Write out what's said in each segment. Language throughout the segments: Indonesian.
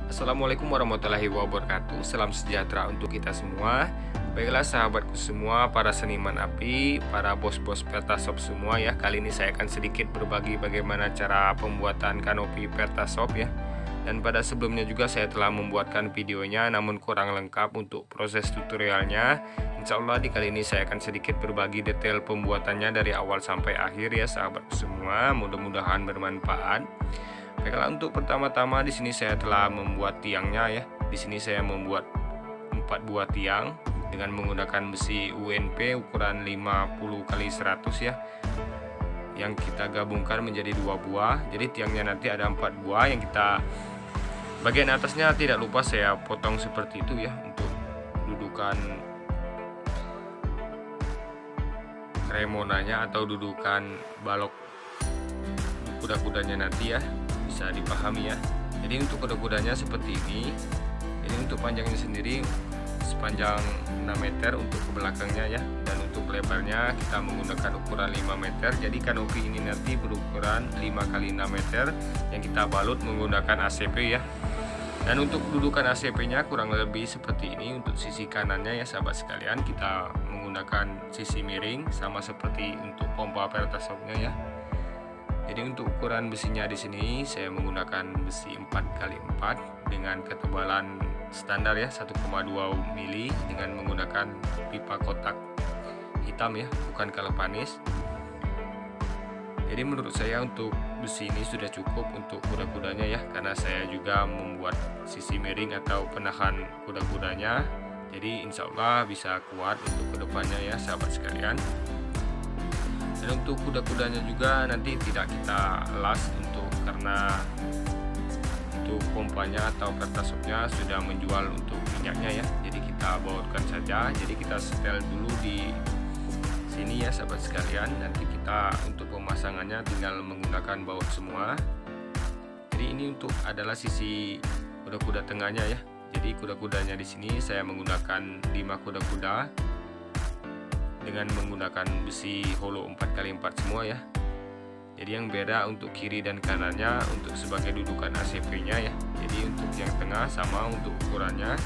Assalamualaikum warahmatullahi wabarakatuh. Salam sejahtera untuk kita semua. Baiklah sahabatku semua, para seniman api, para bos-bos Pertasop semua ya. Kali ini saya akan sedikit berbagi bagaimana cara pembuatan kanopi Pertasop ya. Dan pada sebelumnya juga saya telah membuatkan videonya, namun kurang lengkap untuk proses tutorialnya. Insya Allah di kali ini saya akan sedikit berbagi detail pembuatannya dari awal sampai akhir ya sahabatku semua. Mudah-mudahan bermanfaat. Baiklah, untuk pertama-tama di sini saya telah membuat tiangnya ya. Di sini saya membuat 4 buah tiang dengan menggunakan besi UNP ukuran 50 x 100 ya. Yang kita gabungkan menjadi 2 buah. Jadi tiangnya nanti ada 4 buah yang kita bagian atasnya tidak lupa saya potong seperti itu ya untuk dudukan remonanya atau dudukan balok kuda-kudanya nanti ya. Bisa dipahami ya. Jadi untuk kuda-kudanya seperti ini. Ini untuk panjangnya sendiri sepanjang 6 meter untuk ke belakangnya ya. Dan untuk lebarnya kita menggunakan ukuran 5 meter. Jadi kanopi ini nanti berukuran 5 x 6 meter yang kita balut menggunakan ACP ya. Dan untuk dudukan ACP-nya kurang lebih seperti ini. Untuk sisi kanannya ya sahabat sekalian, kita menggunakan sisi miring sama seperti untuk pompa Pertasopnya ya. Jadi untuk ukuran besinya di sini saya menggunakan besi 4 x 4 dengan ketebalan standar ya 1,2 mili dengan menggunakan pipa kotak hitam ya, bukan kalepanis. Jadi menurut saya untuk besi ini sudah cukup untuk kuda-kudanya ya, karena saya juga membuat sisi miring atau penahan kuda-kudanya. Jadi insya Allah bisa kuat untuk kedepannya ya sahabat sekalian. Dan untuk kuda-kudanya juga nanti tidak kita las karena untuk pompanya atau Pertasopnya sudah menjual untuk minyaknya ya. Jadi kita bautkan saja. Jadi kita setel dulu di sini ya sahabat sekalian. Nanti kita untuk pemasangannya tinggal menggunakan baut semua. Jadi ini untuk adalah sisi kuda-kuda tengahnya ya. Jadi kuda-kudanya di sini saya menggunakan 5 kuda-kuda dengan menggunakan besi holo 4 x 4 semua ya. Jadi yang beda untuk kiri dan kanannya untuk sebagai dudukan ACP-nya ya. Jadi untuk yang tengah sama untuk ukurannya.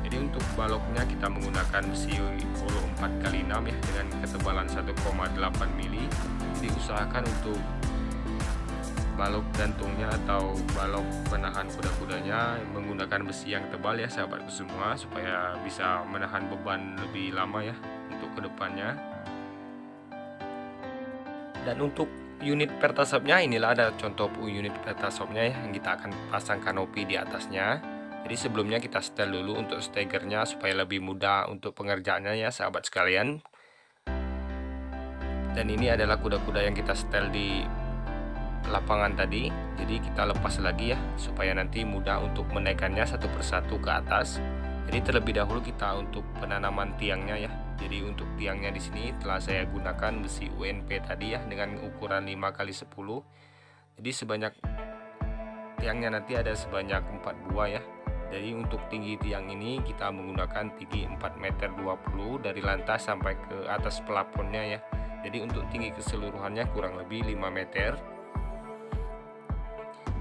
Jadi untuk baloknya kita menggunakan besi holo 4 x 6 ya dengan ketebalan 1,8 mili. Jadi usahakan untuk balok gantungnya atau balok penahan kuda-kudanya menggunakan besi yang tebal ya sahabatku semua, supaya bisa menahan beban lebih lama ya untuk kedepannya. Dan untuk unit Pertasopnya inilah ada contoh unit Pertasopnya ya, yang kita akan pasang kanopi di atasnya. Jadi sebelumnya kita setel dulu untuk stegernya supaya lebih mudah untuk pengerjaannya ya sahabat sekalian. Dan ini adalah kuda-kuda yang kita setel di lapangan tadi. Jadi kita lepas lagi ya supaya nanti mudah untuk menaikkannya satu persatu ke atas. Jadi terlebih dahulu kita untuk penanaman tiangnya ya. Jadi untuk tiangnya di sini telah saya gunakan besi UNP tadi ya dengan ukuran 5 x 10. Jadi sebanyak tiangnya nanti ada sebanyak 4 buah ya. Jadi untuk tinggi tiang ini kita menggunakan tinggi 4,20 meter dari lantai sampai ke atas plafonnya ya. Jadi untuk tinggi keseluruhannya kurang lebih 5 meter.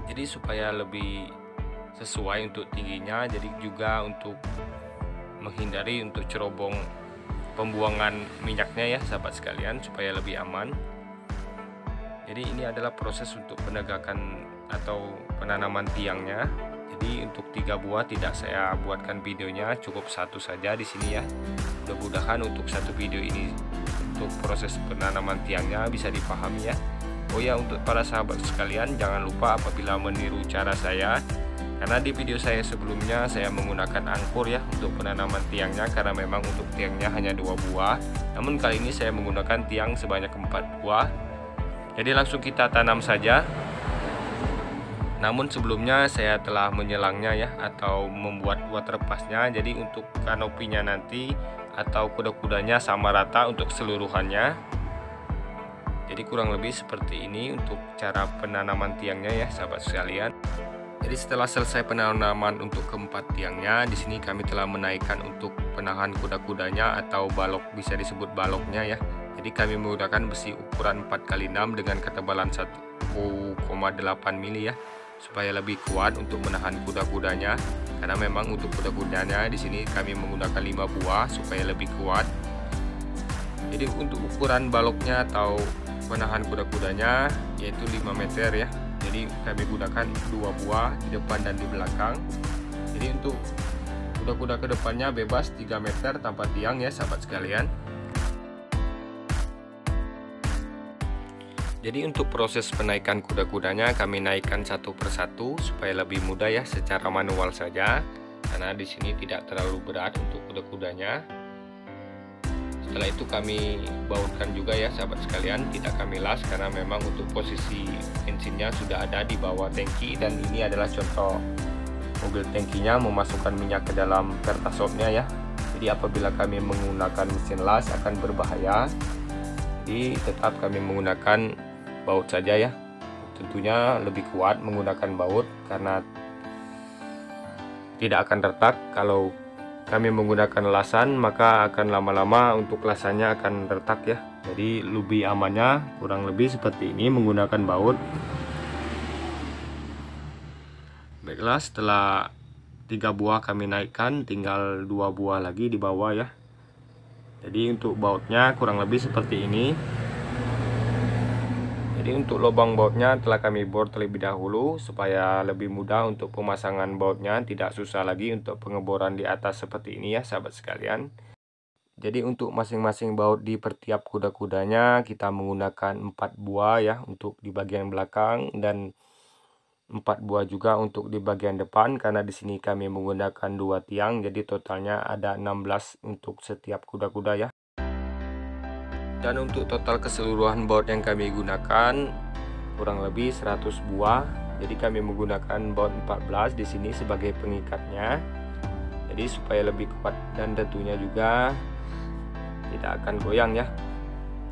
Jadi supaya lebih sesuai untuk tingginya, jadi juga untuk menghindari untuk cerobong pembuangan minyaknya ya sahabat sekalian, supaya lebih aman. Jadi ini adalah proses untuk penegakan atau penanaman tiangnya. Jadi untuk 3 buah tidak saya buatkan videonya, cukup 1 saja di sini ya. Mudah-mudahan untuk 1 video ini untuk proses penanaman tiangnya bisa dipahami ya. Oh ya, untuk para sahabat sekalian jangan lupa apabila meniru cara saya, karena di video saya sebelumnya saya menggunakan angkur ya untuk penanaman tiangnya, karena memang untuk tiangnya hanya 2 buah. Namun kali ini saya menggunakan tiang sebanyak 4 buah. Jadi langsung kita tanam saja. Namun sebelumnya saya telah menyelangnya ya atau membuat waterpassnya. Jadi untuk kanopinya nanti atau kuda-kudanya sama rata untuk keseluruhannya. Jadi kurang lebih seperti ini untuk cara penanaman tiangnya ya sahabat sekalian. Jadi setelah selesai penanaman untuk keempat tiangnya, di sini kami telah menaikkan untuk penahan kuda-kudanya atau balok, bisa disebut baloknya ya. Jadi kami menggunakan besi ukuran 4 x 6 dengan ketebalan 1,8 mili ya. supaya lebih kuat untuk menahan kuda-kudanya. Karena memang untuk kuda-kudanya di sini kami menggunakan 5 buah supaya lebih kuat. Jadi untuk ukuran baloknya atau penahan kuda-kudanya yaitu 5 meter ya. Jadi kami gunakan 2 buah di depan dan di belakang. Jadi untuk kuda-kuda kedepannya bebas 3 meter tanpa tiang ya sahabat sekalian. Jadi untuk proses penaikan kuda-kudanya kami naikkan satu persatu supaya lebih mudah ya, secara manual saja. Karena di sini tidak terlalu berat untuk kuda-kudanya. Setelah itu kami bautkan juga ya sahabat sekalian, tidak kami las karena memang untuk posisi bensinnya sudah ada di bawah tangki, dan ini adalah contoh mobil tangkinya memasukkan minyak ke dalam pertasopnya ya. Jadi apabila kami menggunakan mesin las akan berbahaya. Jadi tetap kami menggunakan baut saja ya. Tentunya lebih kuat menggunakan baut karena tidak akan retak. Kalau kami menggunakan lasan maka akan lama-lama untuk lasannya akan retak ya. Jadi lebih amannya kurang lebih seperti ini menggunakan baut. Baiklah, setelah 3 buah kami naikkan, tinggal 2 buah lagi di bawah ya. Jadi untuk bautnya kurang lebih seperti ini. Jadi untuk lubang bautnya telah kami bor terlebih dahulu supaya lebih mudah untuk pemasangan bautnya, tidak susah lagi untuk pengeboran di atas seperti ini ya sahabat sekalian. Jadi untuk masing-masing baut di pertiap kuda-kudanya kita menggunakan 4 buah ya untuk di bagian belakang, dan 4 buah juga untuk di bagian depan, karena di sini kami menggunakan 2 tiang, jadi totalnya ada 16 untuk setiap kuda-kuda ya. Dan untuk total keseluruhan baut yang kami gunakan kurang lebih 100 buah. Jadi kami menggunakan baut 14 di sini sebagai pengikatnya. Jadi supaya lebih kuat dan tentunya juga tidak akan goyang ya.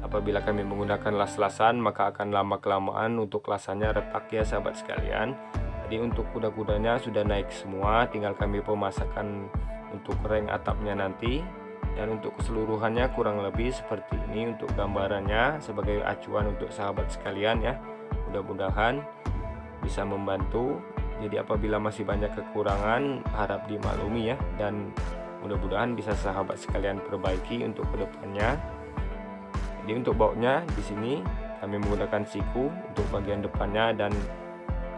Apabila kami menggunakan las-lasan maka akan lama-kelamaan untuk lasannya retak ya sahabat sekalian. Jadi untuk kuda-kudanya sudah naik semua, tinggal kami pemasakan untuk reng atapnya nanti. Dan untuk keseluruhannya kurang lebih seperti ini untuk gambarannya sebagai acuan untuk sahabat sekalian ya. Mudah-mudahan bisa membantu. Jadi apabila masih banyak kekurangan harap dimaklumi ya, dan mudah-mudahan bisa sahabat sekalian perbaiki untuk kedepannya. Jadi untuk bautnya di sini kami menggunakan siku untuk bagian depannya, dan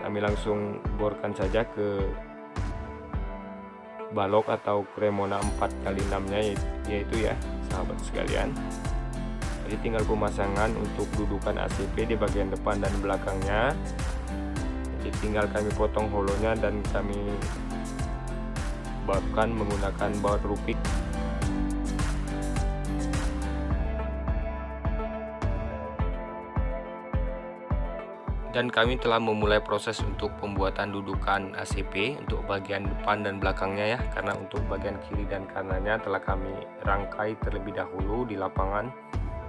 kami langsung borkan saja ke balok atau kremona 4x6 nya yaitu ya sahabat sekalian. Jadi tinggal pemasangan untuk dudukan ACP di bagian depan dan belakangnya. Jadi tinggal kami potong holonya dan kami bautkan menggunakan baut rupik. Dan kami telah memulai proses untuk pembuatan dudukan ACP untuk bagian depan dan belakangnya ya, karena untuk bagian kiri dan kanannya telah kami rangkai terlebih dahulu di lapangan.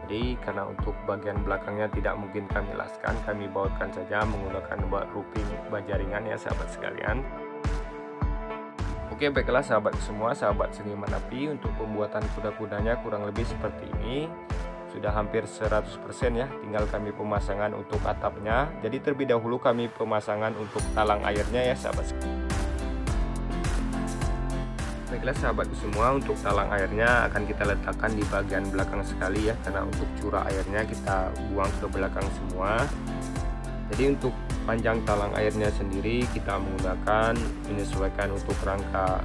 Jadi karena untuk bagian belakangnya tidak mungkin kami laskan, kami bautkan saja menggunakan baut ruping bajaringan ya sahabat sekalian. Oke, baiklah sahabat semua, sahabat seniman api, untuk pembuatan kuda-kudanya kurang lebih seperti ini. Sudah hampir 100% ya, tinggal kami pemasangan untuk atapnya. Jadi terlebih dahulu kami pemasangan untuk talang airnya ya sahabat. Baiklah sahabat semua, untuk talang airnya akan kita letakkan di bagian belakang sekali ya, karena untuk curah airnya kita buang ke belakang semua. Jadi untuk panjang talang airnya sendiri kita menggunakan menyesuaikan untuk rangka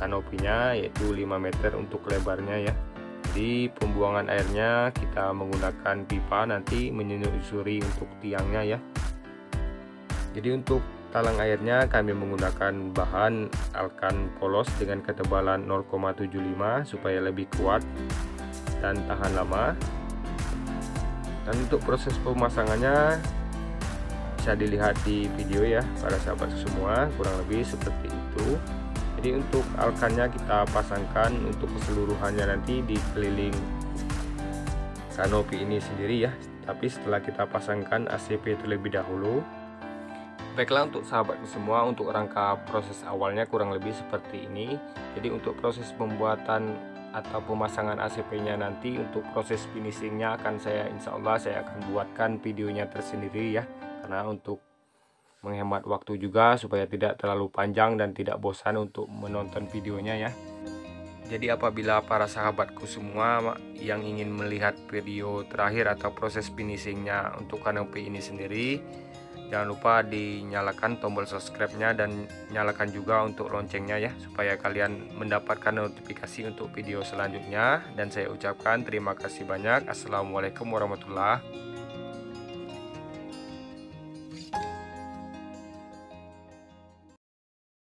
kanopinya yaitu 5 meter untuk lebarnya ya. Di pembuangan airnya kita menggunakan pipa nanti menyusuri untuk tiangnya ya. Jadi untuk talang airnya kami menggunakan bahan alkan polos dengan ketebalan 0,75 supaya lebih kuat dan tahan lama. Dan untuk proses pemasangannya bisa dilihat di video ya para sahabat semua, kurang lebih seperti itu. Jadi untuk alkannya kita pasangkan untuk keseluruhannya nanti di keliling kanopi ini sendiri ya, tapi setelah kita pasangkan ACP terlebih dahulu. Baiklah untuk sahabat semua, untuk rangka proses awalnya kurang lebih seperti ini. Jadi untuk proses pembuatan atau pemasangan ACP nya nanti, untuk proses finishingnya akan insya Allah saya akan buatkan videonya tersendiri ya, karena untuk menghemat waktu juga supaya tidak terlalu panjang dan tidak bosan untuk menonton videonya ya. Jadi apabila para sahabatku semua yang ingin melihat video terakhir atau proses finishingnya untuk kanopi ini sendiri, jangan lupa dinyalakan tombol subscribe-nya dan nyalakan juga untuk loncengnya ya, supaya kalian mendapatkan notifikasi untuk video selanjutnya. Dan saya ucapkan terima kasih banyak. Assalamualaikum warahmatullahi wabarakatuh.